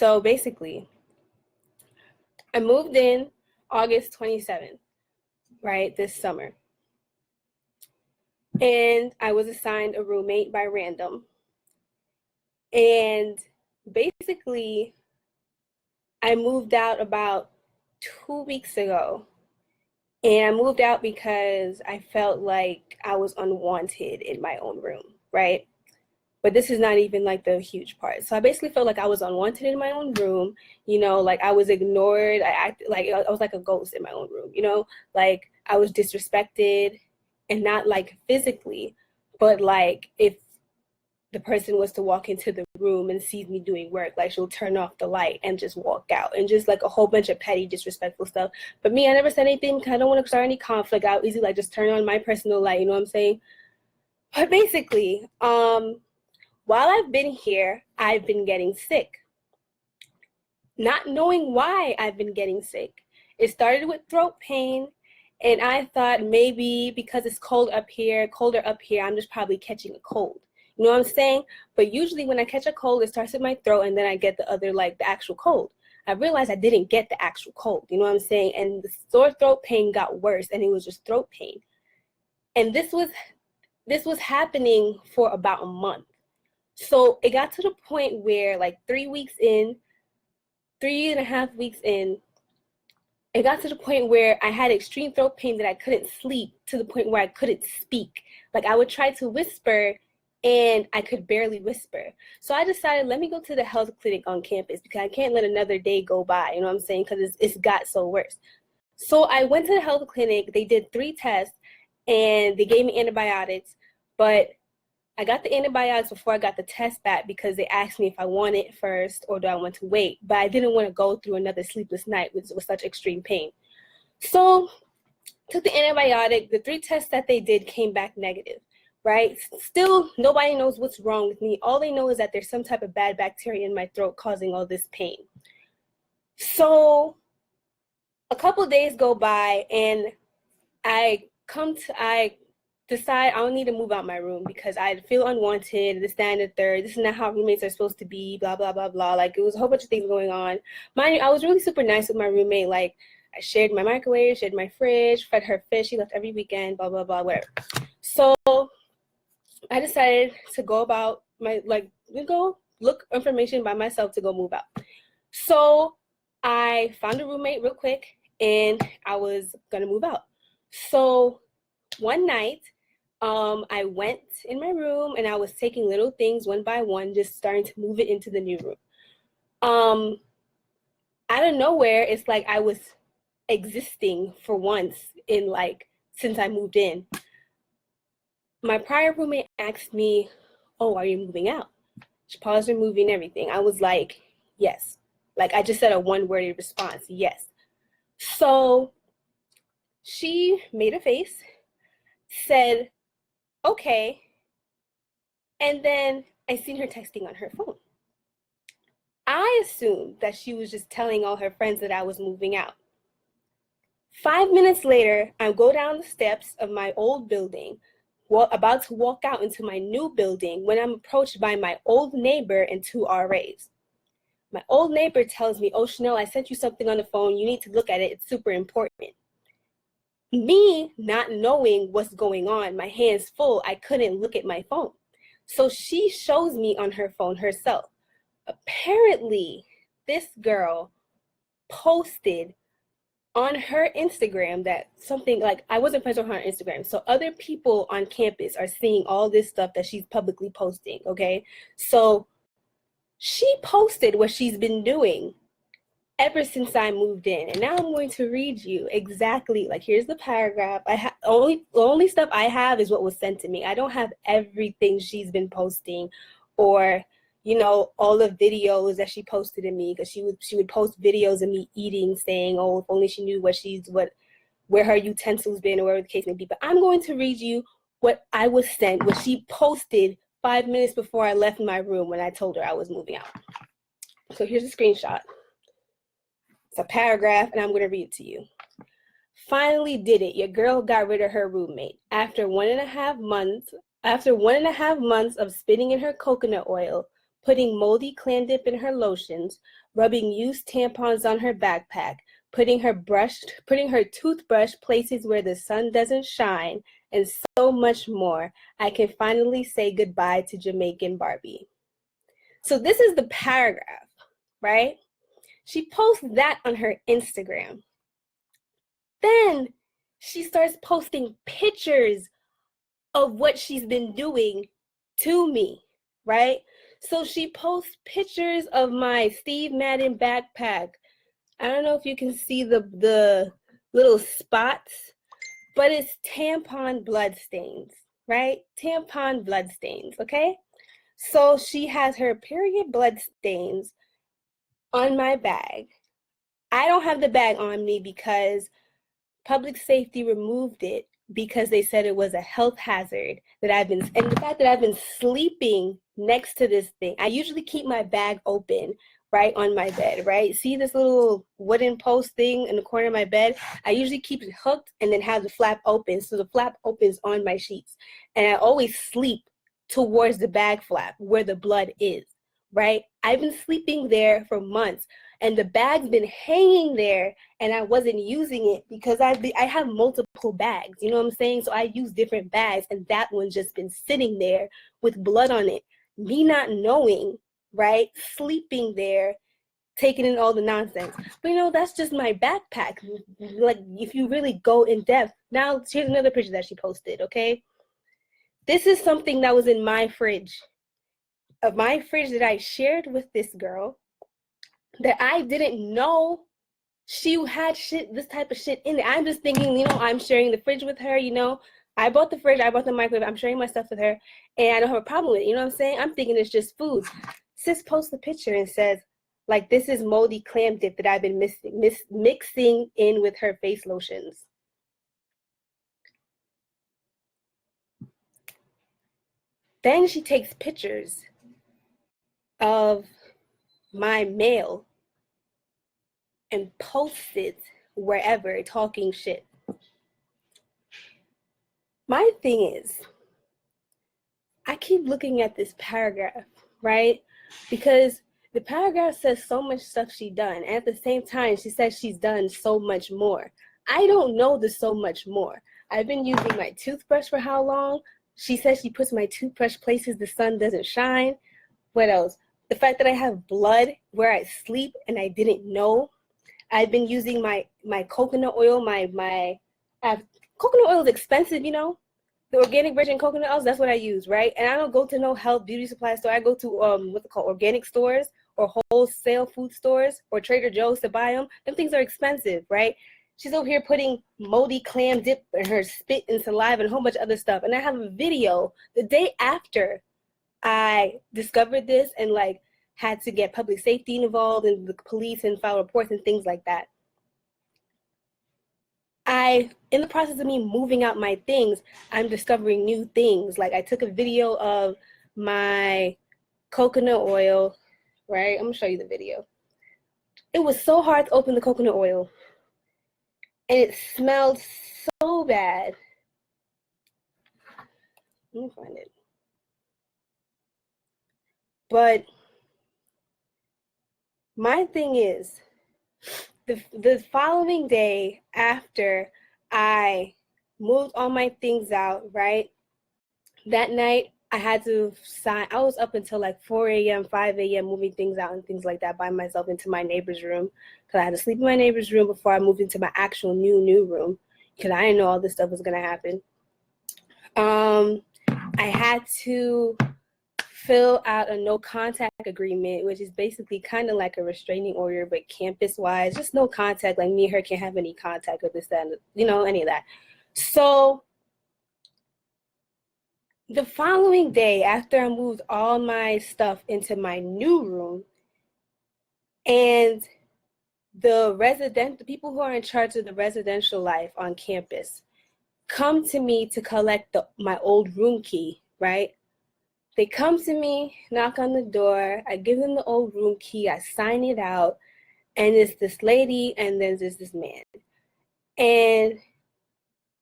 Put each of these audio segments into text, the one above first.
So basically, I moved in August 27th, right, this summer. And I was assigned a roommate by random. And basically, I moved out about 2 weeks ago. And I moved out because I felt like I was unwanted in my own room, right? But this is not even like the huge part. So I basically felt like I was unwanted in my own room, like I was ignored. I acted like I was like a ghost in my own room, like I was disrespected, and not like physically, but like if the person was to walk into the room and sees me doing work, like she'll turn off the light and just walk out, and just like a whole bunch of petty, disrespectful stuff. But me, I never said anything because I don't want to start any conflict. I'll easily like just turn on my personal light, you know what I'm saying? But basically, while I've been here, I've been getting sick. Not knowing why I've been getting sick. It started with throat pain, and I thought maybe because it's colder up here, I'm just probably catching a cold. You know what I'm saying? But usually when I catch a cold, it starts with my throat, and then I get the other, like the actual cold. I realized I didn't get the actual cold, you know what I'm saying? And the sore throat pain got worse, and it was just throat pain. And this was happening for about a month. So it got to the point where like 3.5 weeks in, it got to the point where I had extreme throat pain that I couldn't sleep, to the point where I couldn't speak. Like I would try to whisper and I could barely whisper. So I decided, let me go to the health clinic on campus, because I can't let another day go by, you know what I'm saying? Because it's got so worse. So I went to the health clinic. They did 3 tests and they gave me antibiotics, but I got the antibiotics before I got the test back, because they asked me if I want it first or do I want to wait. But I didn't want to go through another sleepless night with such extreme pain. So took the antibiotic. The 3 tests that they did came back negative, right? Still, nobody knows what's wrong with me. All they know is that there's some type of bad bacteria in my throat causing all this pain. So a couple of days go by, and I decide I don't need to move out my room because I feel unwanted, this, that, and the third. This is not how roommates are supposed to be, blah, blah, blah, blah. Like, it was a whole bunch of things going on. Mind you, I was really super nice with my roommate. Like, I shared my microwave, shared my fridge, fed her fish. She left every weekend, blah, blah, blah, whatever. So I decided to go about go look information by myself to go move out. So I found a roommate real quick, and I was going to move out. So one night, I went in my room and I was taking little things one by one, just starting to move it into the new room. Out of nowhere, it's like I was existing for once since I moved in. My prior roommate asked me, "Oh, are you moving out?" She paused her movie and everything. I was like, yes. Like, I just said a one-worded response, yes. So she made a face, said, okay. And then I seen her texting on her phone. I assumed that she was just telling all her friends that I was moving out. 5 minutes later, I go down the steps of my old building, about to walk out into my new building, when I'm approached by my old neighbor and 2 RAs. My old neighbor tells me, "Oh, Chanel, I sent you something on the phone. You need to look at it. It's super important." Me not knowing what's going on, my hands full, I couldn't look at my phone. So she shows me on her phone herself. Apparently, this girl posted on her Instagram that something, like, I wasn't friends with her on Instagram. So other people on campus are seeing all this stuff that she's publicly posting, okay? So she posted what she's been doing ever since I moved in. And now I'm going to read you exactly, like, here's the paragraph. The only stuff I have is what was sent to me. I don't have everything she's been posting, or, all the videos that she posted to me, because she would post videos of me eating, saying, "Oh, if only she knew where her utensils been," or whatever the case may be. But I'm going to read you what I was sent, what she posted 5 minutes before I left my room when I told her I was moving out. So here's a screenshot. It's a paragraph, and I'm going to read it to you. "Finally did it. Your girl got rid of her roommate. After 1.5 months of spitting in her coconut oil, putting moldy clam dip in her lotions, rubbing used tampons on her backpack, putting her toothbrush places where the sun doesn't shine, and so much more. I can finally say goodbye to Jamaican Barbie. So this is the paragraph, right? She posts that on her Instagram. Then she starts posting pictures of what she's been doing to me, right? So she posts pictures of my Steve Madden backpack. I don't know if you can see the little spots, but it's tampon blood stains, right? Tampon blood stains, okay? So she has her period blood stains on my bag. I don't have the bag on me because public safety removed it because they said it was a health hazard and the fact that I've been sleeping next to this thing. I usually keep my bag open right on my bed, right? See this little wooden post thing in the corner of my bed? I usually keep it hooked and then have the flap open. So the flap opens on my sheets. And I always sleep towards the bag flap where the blood is, right? I've been sleeping there for months. And the bag's been hanging there and I wasn't using it because I have multiple bags, you know what I'm saying? So I use different bags and that one's just been sitting there with blood on it. Me not knowing, right? Sleeping there, taking in all the nonsense. But that's just my backpack. Like if you really go in depth. Now here's another picture that she posted, okay? This is something that was in my fridge. Of my fridge that I shared with this girl that I didn't know she had this type of shit in it. I'm just thinking, I'm sharing the fridge with her, I bought the fridge, I bought the microwave, I'm sharing my stuff with her, and I don't have a problem with it, you know what I'm saying? I'm thinking it's just food. Sis posts a picture and says, like, this is moldy clam dip that I've been mixing in with her face lotions. Then she takes pictures of my mail and posts it wherever, talking shit. My thing is, I keep looking at this paragraph, right? Because the paragraph says so much stuff she done. And at the same time, she says she's done so much more. I don't know the so much more. I've been using my toothbrush for how long? She says she puts my toothbrush places the sun doesn't shine. What else? The fact that I have blood where I sleep and I didn't know. I've been using my coconut oil, coconut oil is expensive, the organic virgin coconut oils, that's what I use, right? And I don't go to no health beauty supply store. I go to what's it called, organic stores or wholesale food stores or Trader Joe's to buy them. Them things are expensive, right? She's over here putting moldy clam dip in her spit and saliva and a whole bunch of other stuff. And I have a video the day after I discovered this and had to get public safety involved and the police and file reports and things like that. In the process of me moving out my things, I'm discovering new things. Like I took a video of my coconut oil, right? I'm gonna show you the video. It was so hard to open the coconut oil and it smelled so bad. Let me find it. But my thing is, the following day after I moved all my things out, right? That night I had to sign. I was up until 4 a.m., 5 a.m. moving things out and things like that by myself into my neighbor's room because I had to sleep in my neighbor's room before I moved into my actual new room because I didn't know all this stuff was going to happen. I had to fill out a no contact agreement, which is basically kind of like a restraining order, but campus wise, just no contact. Like me and her can't have any contact with this, that, and, any of that. So the following day, after I moved all my stuff into my new room, and the people who are in charge of the residential life on campus come to me to collect my old room key, right? They come to me, knock on the door, I give them the old room key, I sign it out, and it's this lady and then there's this man. And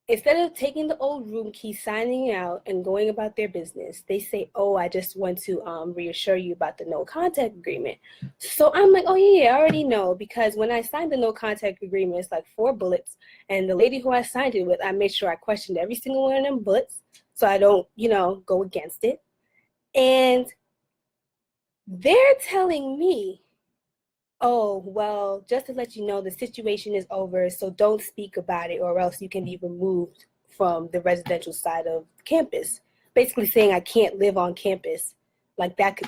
instead of taking the old room key, signing out, and going about their business, they say, oh, I just want to reassure you about the no contact agreement. So I'm like, oh, yeah, I already know, because when I signed the no contact agreement, it's like 4 bullets. And the lady who I signed it with, I made sure I questioned every single one of them bullets so I don't, go against it. And they're telling me, oh, well, just to let you know, the situation is over, so don't speak about it or else you can be removed from the residential side of campus. Basically saying I can't live on campus. Like that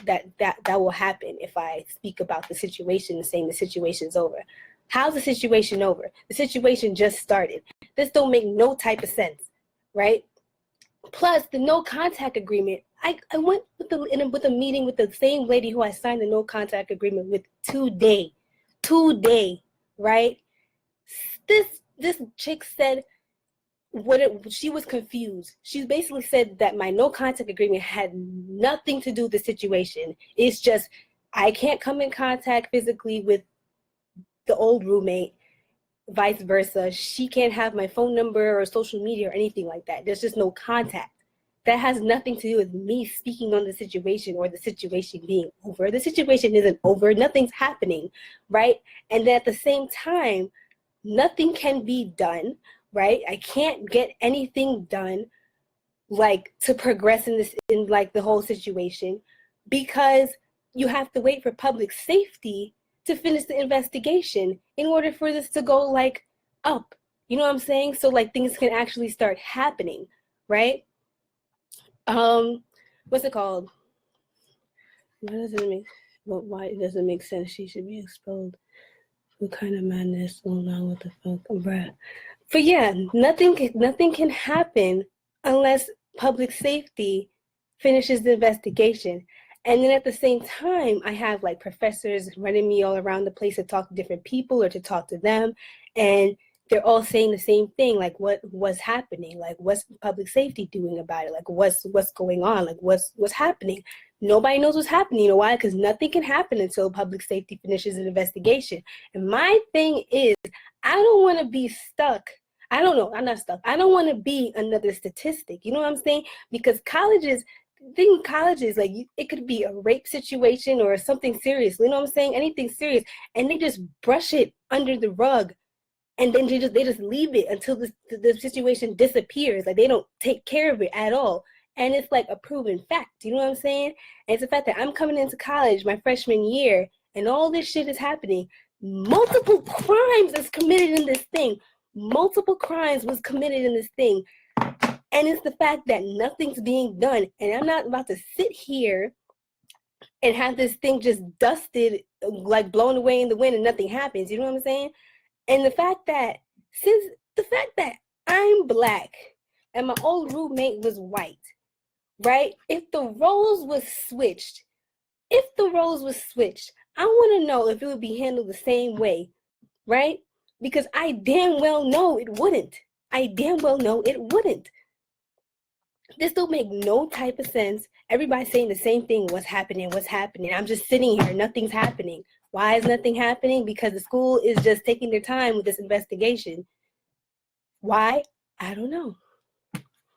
will happen if I speak about the situation and saying the situation's over. How's the situation over? The situation just started. This don't make no type of sense, right? Plus, the no contact agreement, I went with a meeting with the same lady who I signed the no contact agreement with today, right? This chick said she was confused. She basically said that my no contact agreement had nothing to do with the situation. It's just I can't come in contact physically with the old roommate, vice versa. She can't have my phone number or social media or anything like that. There's just no contact. That has nothing to do with me speaking on the situation or the situation being over. The situation isn't over. Nothing's happening, right? And then at the same time, nothing can be done, right? I can't get anything done like to progress in like the whole situation, because you have to wait for public safety to finish the investigation in order for this to go like up. You know what I'm saying? So like things can actually start happening, right? What's it called? Why it doesn't make sense? She should be exposed. What kind of madness going on? What the fuck, bruh? But yeah, nothing can happen unless public safety finishes the investigation. And then at the same time, I have like professors running me all around the place to talk to different people or to talk to them, and they're all saying the same thing, like what's happening, like what's public safety doing about it, like what's going on, like what's happening. Nobody knows what's happening. You know why? Because nothing can happen until public safety finishes an investigation. And my thing is, I don't want to be stuck. I don't know. I'm not stuck. I don't want to be another statistic. You know what I'm saying? Because colleges, like it could be a rape situation or something serious. You know what I'm saying? Anything serious, and they just brush it under the rug. And then they just leave it until the situation disappears. Like they don't take care of it at all. And it's like a proven fact. You know what I'm saying? And it's the fact that I'm coming into college my freshman year and all this shit is happening. Multiple crimes is committed in this thing. Multiple crimes was committed in this thing. And it's the fact that nothing's being done. And I'm not about to sit here and have this thing just dusted, like blown away in the wind and nothing happens. You know what I'm saying? And the fact that I'm black and my old roommate was white, right? If the roles was switched, I want to know if it would be handled the same way, right? Because I damn well know it wouldn't. This don't make no type of sense. Everybody's saying the same thing. What's happening? I'm just sitting here. Nothing's happening. Why is nothing happening? Because the school is just taking their time with this investigation. Why? I don't know.